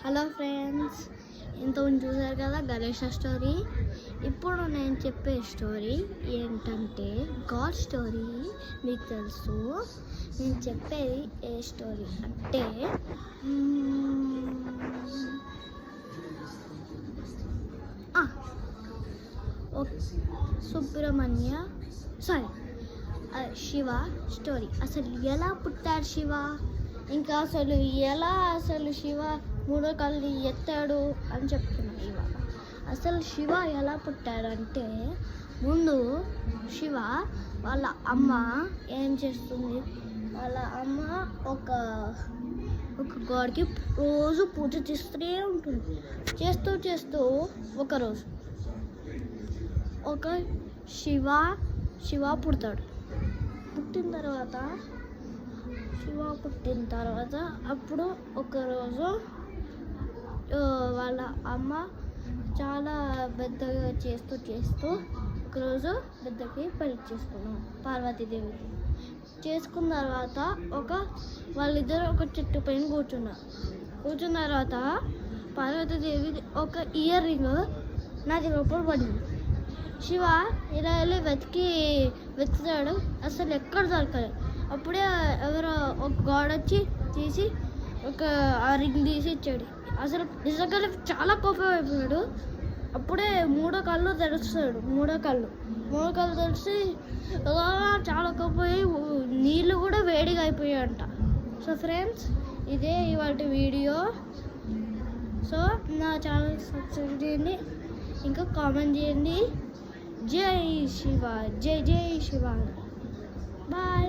Hello friends, ఇంతకుముందు చూసారు కదా గణేష స్టోరీ. ఇప్పుడు నేను చెప్పే స్టోరీ ఏంటంటే గాడ్ స్టోరీ. మీకు తెలుసు, నేను చెప్పేది ఏ స్టోరీ అంటే సుబ్రహ్మణ్య శివ స్టోరీ. అసలు ఎలా పుట్టాడు శివ, ఇంకా అసలు శివ మూడో కళ్ళు ఎత్తాడు అని చెప్తున్నా. ఇవాళ అసలు శివ ఎలా పుట్టాడంటే, ముందు శివ వాళ్ళ అమ్మ ఏం చేస్తుంది, వాళ్ళ అమ్మ ఒక గాడ్కి రోజు పూజ చేస్తూనే ఉంటుంది. చేస్తూ ఒకరోజు ఒక శివ పుడతాడు. పుట్టిన తర్వాత అప్పుడు ఒకరోజు వాళ్ళ అమ్మ చాలా పెద్దగా చేస్తూ ఒకరోజు పెద్దకి పెళ్లి చేసుకున్నాం పార్వతీదేవికి. చేసుకున్న తర్వాత వాళ్ళిద్దరు ఒక చెట్టు పైన కూర్చున్న తర్వాత పార్వతీదేవి ఒక ఇయర్ రింగ్ నది లోపల పడింది. శివ ఇలా వెళ్ళి వెతుకుతాడు, అసలు ఎక్కడ దొరకలేదు. అప్పుడే ఎవరో ఒక గాడ్ వచ్చి తీసి ఆ రింగ్ తీసి ఇచ్చాడు. అసలు నిజంగా చాలా కోపం అయిపోయాడు. అప్పుడే మూడో కళ్ళు తెరిచి చాలా కోపం, నీళ్ళు కూడా వేడిగా అయిపోయాయంట. సో ఫ్రెండ్స్, ఇదే ఇవాళ వీడియో. సో నా ఛానల్ సబ్స్క్రైబ్ చేయండి, ఇంకా కామెంట్ చేయండి. జై శివ, జై శివ. బాయ్.